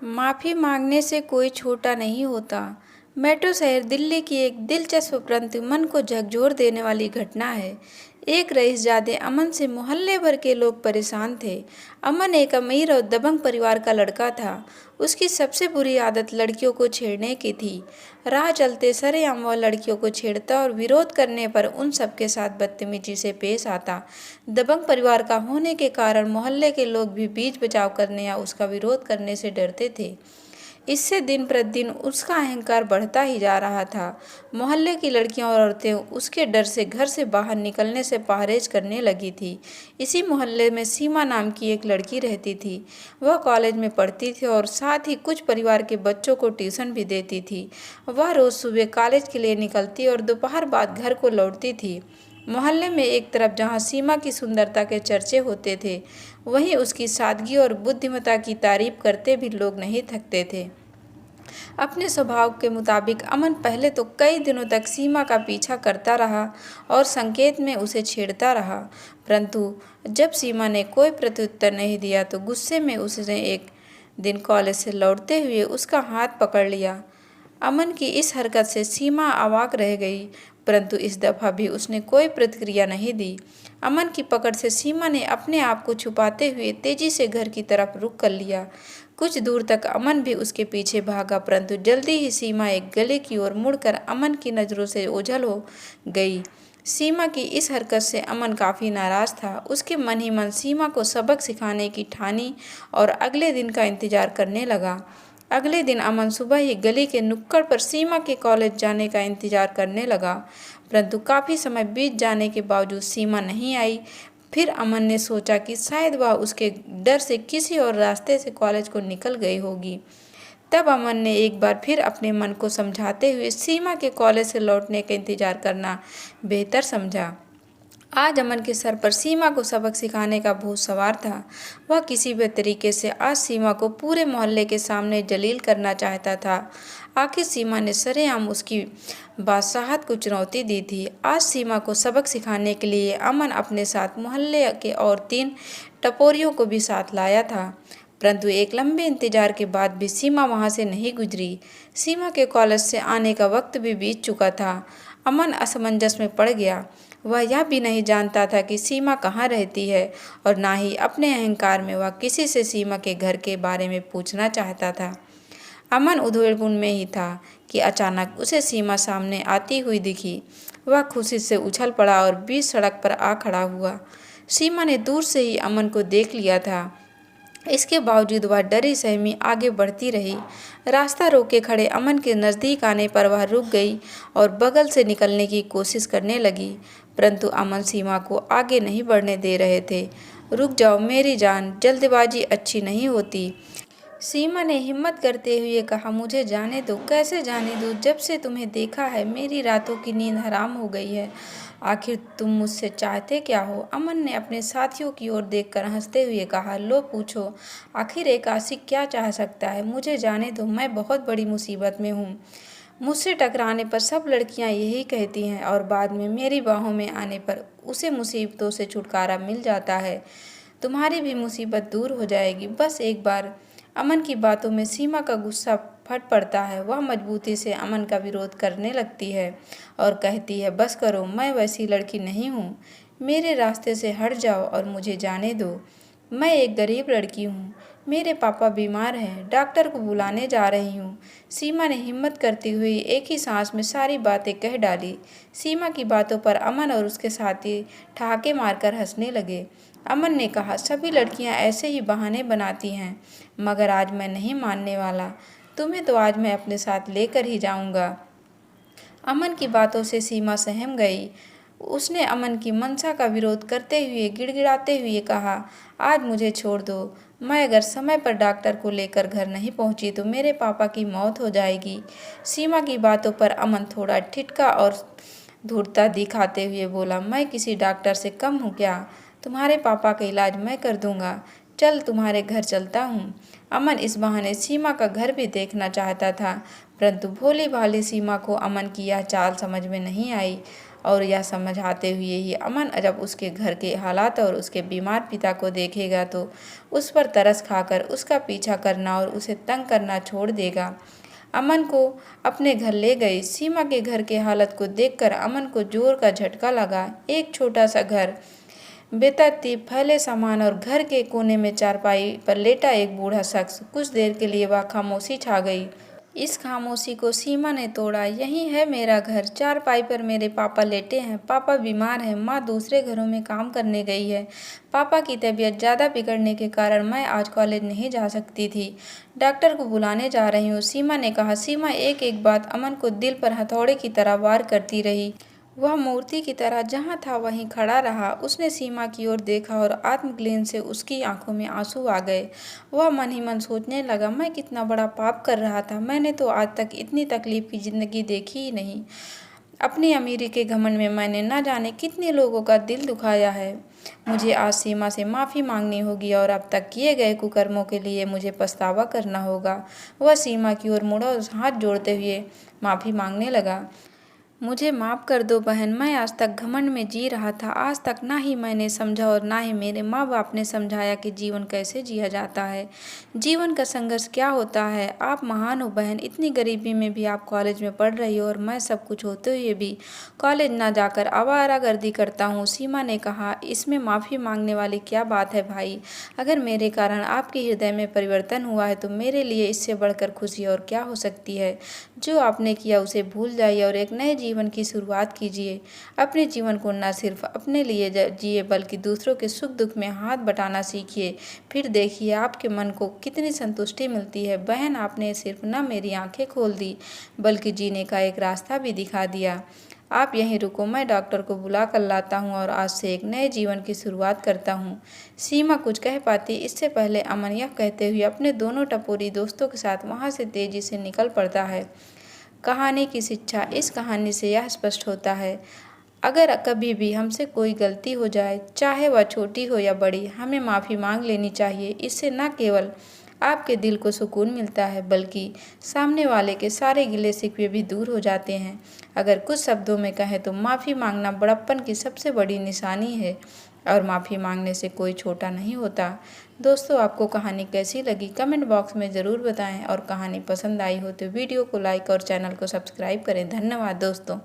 माफ़ी मांगने से कोई छोटा नहीं होता। मेट्रो शहर दिल्ली की एक दिलचस्प परंतु मन को झकझोर देने वाली घटना है। एक रईसजादे अमन से मोहल्ले भर के लोग परेशान थे। अमन एक अमीर और दबंग परिवार का लड़का था। उसकी सबसे बुरी आदत लड़कियों को छेड़ने की थी। राह चलते सरेआम वह लड़कियों को छेड़ता और विरोध करने पर उन सबके साथ बदतमीजी से पेश आता। दबंग परिवार का होने के कारण मोहल्ले के लोग भी बीच बचाव करने या उसका विरोध करने से डरते थे। इससे दिन प्रतिदिन उसका अहंकार बढ़ता ही जा रहा था। मोहल्ले की लड़कियां और औरतें उसके डर से घर से बाहर निकलने से परहेज करने लगी थी। इसी मोहल्ले में सीमा नाम की एक लड़की रहती थी। वह कॉलेज में पढ़ती थी और साथ ही कुछ परिवार के बच्चों को ट्यूशन भी देती थी। वह रोज़ सुबह कॉलेज के लिए निकलती और दोपहर बाद घर को लौटती थी। मोहल्ले में एक तरफ जहाँ सीमा की सुंदरता के चर्चे होते थे, वहीं उसकी सादगी और बुद्धिमत्ता की तारीफ करते भी लोग नहीं थकते थे। अपने स्वभाव के मुताबिक अमन पहले तो कई दिनों तक सीमा का पीछा करता रहा और संकेत में उसे छेड़ता रहा, परंतु जब सीमा ने कोई प्रत्युत्तर नहीं दिया तो गुस्से में उसने एक दिन कॉलेज से लौटते हुए उसका हाथ पकड़ लिया। अमन की इस हरकत से सीमा अवाक रह गई, परंतु इस दफ़ा भी उसने कोई प्रतिक्रिया नहीं दी। अमन की पकड़ से सीमा ने अपने आप को छुपाते हुए तेजी से घर की तरफ रुख कर लिया। कुछ दूर तक अमन भी उसके पीछे भागा, परंतु जल्दी ही सीमा एक गली की ओर मुड़कर अमन की नज़रों से ओझल हो गई। सीमा की इस हरकत से अमन काफ़ी नाराज़ था। उसके मन ही मन सीमा को सबक सिखाने की ठानी और अगले दिन का इंतजार करने लगा। अगले दिन अमन सुबह ही गली के नुक्कड़ पर सीमा के कॉलेज जाने का इंतजार करने लगा, परंतु काफ़ी समय बीत जाने के बावजूद सीमा नहीं आई। फिर अमन ने सोचा कि शायद वह उसके डर से किसी और रास्ते से कॉलेज को निकल गई होगी। तब अमन ने एक बार फिर अपने मन को समझाते हुए सीमा के कॉलेज से लौटने का इंतजार करना बेहतर समझा। आज अमन के सर पर सीमा को सबक सिखाने का भूत सवार था। वह किसी भी तरीके से आज सीमा को पूरे मोहल्ले के सामने जलील करना चाहता था। आखिर सीमा ने सरेआम उसकी बादशाहत को चुनौती दी थी। आज सीमा को सबक सिखाने के लिए अमन अपने साथ मोहल्ले के और 3 टपोरियों को भी साथ लाया था, परंतु एक लंबे इंतजार के बाद भी सीमा वहां से नहीं गुजरी। सीमा के कॉलेज से आने का वक्त भी बीत चुका था। अमन असमंजस में पड़ गया। वह यह भी नहीं जानता था कि सीमा कहाँ रहती है और ना ही अपने अहंकार में वह किसी से सीमा के घर के बारे में पूछना चाहता था। अमन उधेड़बुन में ही था कि अचानक उसे सीमा सामने आती हुई दिखी। वह खुशी से उछल पड़ा और बीच सड़क पर आ खड़ा हुआ। सीमा ने दूर से ही अमन को देख लिया था। इसके बावजूद वह डरी सहमी आगे बढ़ती रही। रास्ता रोके खड़े अमन के नज़दीक आने पर वह रुक गई और बगल से निकलने की कोशिश करने लगी, परंतु अमन सीमा को आगे नहीं बढ़ने दे रहे थे। रुक जाओ मेरी जान, जल्दबाजी अच्छी नहीं होती। सीमा ने हिम्मत करते हुए कहा, मुझे जाने दो। कैसे जाने दो? जब से तुम्हें देखा है मेरी रातों की नींद हराम हो गई है। आखिर तुम मुझसे चाहते क्या हो? अमन ने अपने साथियों की ओर देखकर हंसते हुए कहा, लो पूछो, आखिर एक आशिक क्या चाह सकता है? मुझे जाने दो, मैं बहुत बड़ी मुसीबत में हूँ। मुझसे टकराने पर सब लड़कियां यही कहती हैं और बाद में मेरी बाहों में आने पर उसे मुसीबतों से छुटकारा मिल जाता है। तुम्हारी भी मुसीबत दूर हो जाएगी, बस एक बार। अमन की बातों में सीमा का गुस्सा फट पड़ता है। वह मजबूती से अमन का विरोध करने लगती है और कहती है, बस करो, मैं वैसी लड़की नहीं हूँ। मेरे रास्ते से हट जाओ और मुझे जाने दो। मैं एक गरीब लड़की हूँ। मेरे पापा बीमार हैं, डॉक्टर को बुलाने जा रही हूँ। सीमा ने हिम्मत करती हुई एक ही सांस में सारी बातें कह डाली। सीमा की बातों पर अमन और उसके साथी ठहाके मारकर हंसने लगे। अमन ने कहा, सभी लड़कियां ऐसे ही बहाने बनाती हैं, मगर आज मैं नहीं मानने वाला। तुम्हें तो आज मैं अपने साथ लेकर ही जाऊंगा। अमन की बातों से सीमा सहम गई। उसने अमन की मंशा का विरोध करते हुए गिड़गिड़ाते हुए कहा, आज मुझे छोड़ दो। मैं अगर समय पर डॉक्टर को लेकर घर नहीं पहुंची तो मेरे पापा की मौत हो जाएगी। सीमा की बातों पर अमन थोड़ा ठिठका और धूर्तता दिखाते हुए बोला, मैं किसी डॉक्टर से कम हूँ क्या? तुम्हारे पापा का इलाज मैं कर दूंगा। चल तुम्हारे घर चलता हूँ। अमन इस बहाने सीमा का घर भी देखना चाहता था, परंतु भोली भाली सीमा को अमन की यह चाल समझ में नहीं आई। और यह समझाते हुए ही अमन जब उसके घर के हालात और उसके बीमार पिता को देखेगा तो उस पर तरस खाकर उसका पीछा करना और उसे तंग करना छोड़ देगा। अमन को अपने घर ले गई। सीमा के घर के हालत को देखकर अमन को जोर का झटका लगा। एक छोटा सा घर, बेतरतीब फैले सामान और घर के कोने में चारपाई पर लेटा एक बूढ़ा शख्स। कुछ देर के लिए वह खामोशी छा गई। इस खामोशी को सीमा ने तोड़ा। यही है मेरा घर। चारपाई पर मेरे पापा लेटे हैं। पापा बीमार हैं। माँ दूसरे घरों में काम करने गई है। पापा की तबीयत ज़्यादा बिगड़ने के कारण मैं आज कॉलेज नहीं जा सकती थी। डॉक्टर को बुलाने जा रही हूँ, सीमा ने कहा। सीमा एक एक बात अमन को दिल पर हथौड़े की तरह वार करती रही। वह मूर्ति की तरह जहाँ था वहीं खड़ा रहा। उसने सीमा की ओर देखा और आत्मग्लानि से उसकी आंखों में आंसू आ गए। वह मन ही मन सोचने लगा, मैं कितना बड़ा पाप कर रहा था। मैंने तो आज तक इतनी तकलीफ की ज़िंदगी देखी ही नहीं। अपनी अमीरी के घमंड में मैंने न जाने कितने लोगों का दिल दुखाया है। मुझे आज सीमा से माफ़ी मांगनी होगी और अब तक किए गए कुकर्मों के लिए मुझे पछतावा करना होगा। वह सीमा की ओर मुड़ा और हाथ जोड़ते हुए माफ़ी मांगने लगा। मुझे माफ़ कर दो बहन। मैं आज तक घमंड में जी रहा था। आज तक ना ही मैंने समझा और ना ही मेरे माँ बाप ने समझाया कि जीवन कैसे जिया जाता है, जीवन का संघर्ष क्या होता है। आप महान हो बहन। इतनी गरीबी में भी आप कॉलेज में पढ़ रही हो और मैं सब कुछ होते हुए भी कॉलेज ना जाकर आवारागर्दी करता हूँ। सीमा ने कहा, इसमें माफ़ी मांगने वाली क्या बात है भाई। अगर मेरे कारण आपके हृदय में परिवर्तन हुआ है तो मेरे लिए इससे बढ़कर खुशी और क्या हो सकती है। जो आपने किया उसे भूल जाइए और एक नए जीवन की शुरुआत कीजिए। अपने जीवन को न सिर्फ अपने लिए जिए बल्कि दूसरों के सुख दुख में हाथ बटाना सीखिए। फिर देखिए आपके मन को कितनी संतुष्टि मिलती है। बहन, आपने सिर्फ न मेरी आंखें खोल दी बल्कि जीने का एक रास्ता भी दिखा दिया। आप यहीं रुको, मैं डॉक्टर को बुला कर लाता हूँ और आज से एक नए जीवन की शुरुआत करता हूँ। सीमा कुछ कह पाती इससे पहले अमन यह कहते हुए अपने दोनों टपोरी दोस्तों के साथ वहाँ से तेजी से निकल पड़ता है। कहानी की शिक्षा। इस कहानी से यह स्पष्ट होता है, अगर कभी भी हमसे कोई गलती हो जाए, चाहे वह छोटी हो या बड़ी, हमें माफ़ी मांग लेनी चाहिए। इससे न केवल आपके दिल को सुकून मिलता है बल्कि सामने वाले के सारे गिले शिकवे भी दूर हो जाते हैं। अगर कुछ शब्दों में कहें तो माफ़ी मांगना बड़प्पन की सबसे बड़ी निशानी है और माफ़ी मांगने से कोई छोटा नहीं होता। दोस्तों, आपको कहानी कैसी लगी कमेंट बॉक्स में ज़रूर बताएं और कहानी पसंद आई हो तो वीडियो को लाइक और चैनल को सब्सक्राइब करें। धन्यवाद दोस्तों।